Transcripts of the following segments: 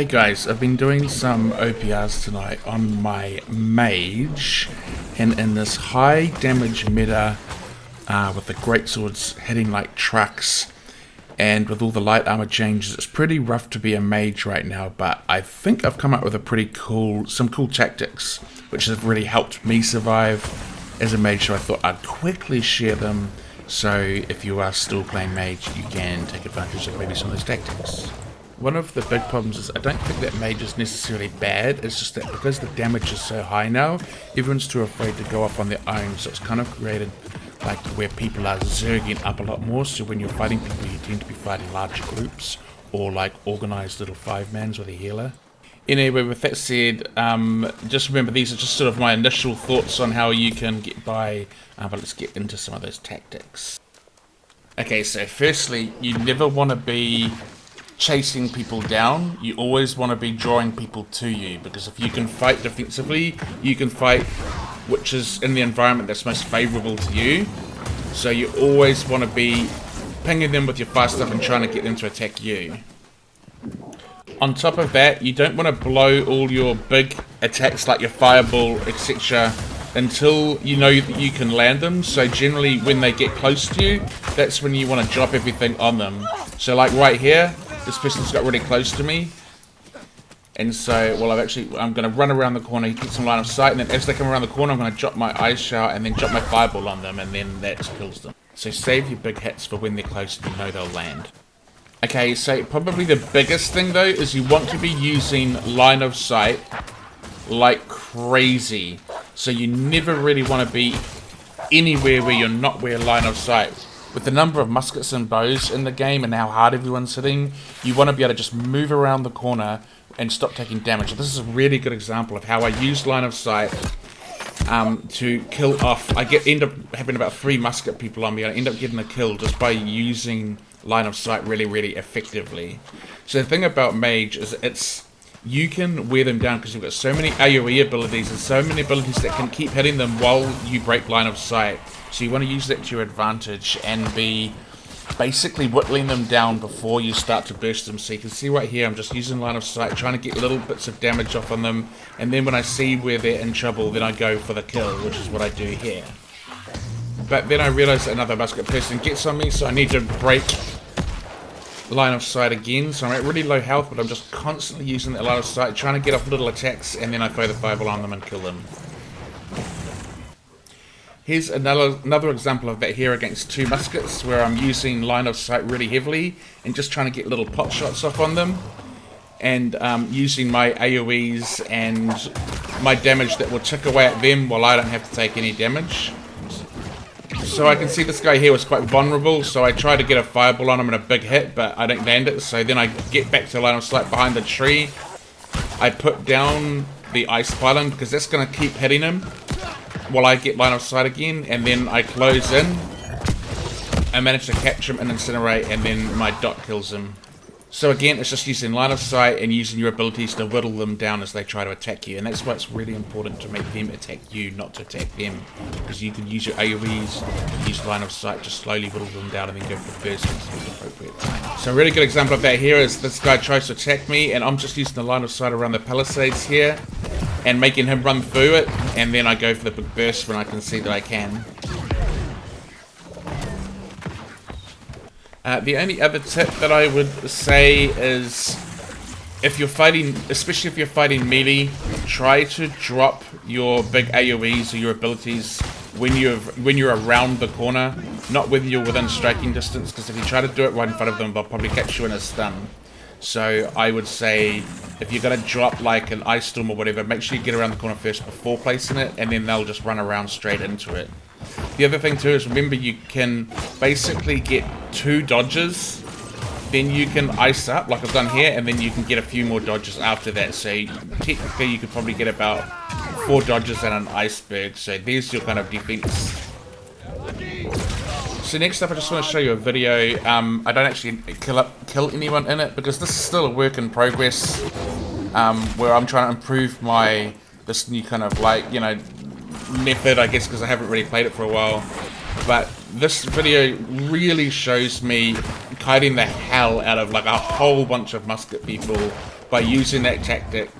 Hey guys, I've been doing some OPRs tonight on my Mage, and in this high damage meta with the greatswords hitting like trucks, and with all the light armor changes, it's pretty rough to be a Mage right now, but I think I've come up with some cool tactics, which have really helped me survive as a Mage, so I thought I'd quickly share them, so if you are still playing Mage, you can take advantage of maybe some of those tactics. One of the big problems is I don't think that Mage is necessarily bad, it's just that because the damage is so high now, everyone's too afraid to go off on their own, so it's kind of created like where people are zerging up a lot more, so when you're fighting people you tend to be fighting larger groups, or like organised little 5-mans with a healer. Anyway, with that said, just remember these are just sort of my initial thoughts on how you can get by, but let's get into some of those tactics. Okay, so firstly, you never want to be chasing people down. You always want to be drawing people to you, because if you can fight defensively, you can fight which is in the environment that's most favourable to you. So you always want to be pinging them with your fast stuff and trying to get them to attack you. On top of that, you don't want to blow all your big attacks like your fireball, etc. until you know that you can land them. So generally when they get close to you, that's when you want to drop everything on them. So like right here, this person's got really close to me, and so, well, I'm going to run around the corner, he gets in line of sight, and then as they come around the corner, I'm going to drop my ice shower and then drop my fireball on them, and then that kills them. So save your big hits for when they're close and you know they'll land. Okay, so probably the biggest thing though is you want to be using line of sight like crazy. So you never really want to be anywhere where you're not where line of sight. With the number of muskets and bows in the game and how hard everyone's hitting, you want to be able to just move around the corner and stop taking damage. This is a really good example of how I use line of sight to kill off. I end up having about 3 musket people on me, and I end up getting a kill just by using line of sight really, really effectively. So the thing about Mage is you can wear them down because you've got so many AoE abilities and so many abilities that can keep hitting them while you break line of sight. So you want to use that to your advantage and be basically whittling them down before you start to burst them. So you can see right here, I'm just using line of sight, trying to get little bits of damage off on them, and then when I see where they're in trouble, then I go for the kill, which is what I do here. But then I realise that another musket person gets on me, so I need to break line of sight again. So I'm at really low health, but I'm just constantly using that line of sight, trying to get off little attacks, and then I throw the fireball on them and kill them. Here's another example of that here against 2 muskets, where I'm using line of sight really heavily and just trying to get little pot shots off on them, and using my AoEs and my damage that will tick away at them while I don't have to take any damage. So I can see this guy here was quite vulnerable, so I try to get a fireball on him and a big hit, but I don't land it. So then I get back to line of sight behind the tree. I put down the ice pylon because that's going to keep hitting him while I get line of sight again, and then I close in. I manage to capture him and incinerate, and then my dot kills him. So again, it's just using line of sight and using your abilities to whittle them down as they try to attack you, and that's why it's really important to make them attack you, not to attack them, because you can use your AoEs, use line of sight to slowly whittle them down and then go for bursts at the appropriate time. So a really good example of that here is this guy tries to attack me, and I'm just using the line of sight around the palisades here and making him run through it, and then I go for the big burst when I can see that I can. The only other tip that I would say is, if you're fighting, especially if you're fighting melee, try to drop your big AoEs or your abilities when you're around the corner, not when you're within striking distance, because if you try to do it right in front of them, they'll probably catch you in a stun. So I would say, if you're going to drop like an ice storm or whatever, make sure you get around the corner first before placing it, and then they'll just run around straight into it. The other thing too is, remember, you can basically get 2 dodges, then you can ice up like I've done here, and then you can get a few more dodges after that. So technically you could probably get about 4 dodges and an iceberg. So there's your kind of defense. So next up, I just want to show you a video. I don't actually kill anyone in it, because this is still a work in progress, where I'm trying to improve this new kind of, like, you know, method, I guess, because I haven't really played it for a while. But this video really shows me kiting the hell out of like a whole bunch of musket people by using that tactic.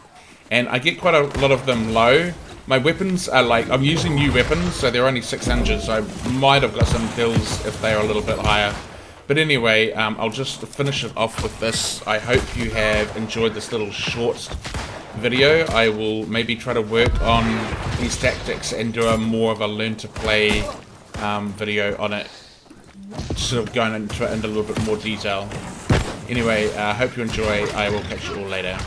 And I get quite a lot of them low. My weapons are like, I'm using new weapons, so they're only 600, so I might have got some kills if they are a little bit higher. But anyway, I'll just finish it off with this. I hope you have enjoyed this little short video. I will maybe try to work on these tactics and do a more of a learn to play video on it, sort of going into it in a little bit more detail. Anyway, I hope you enjoy. I will catch you all later.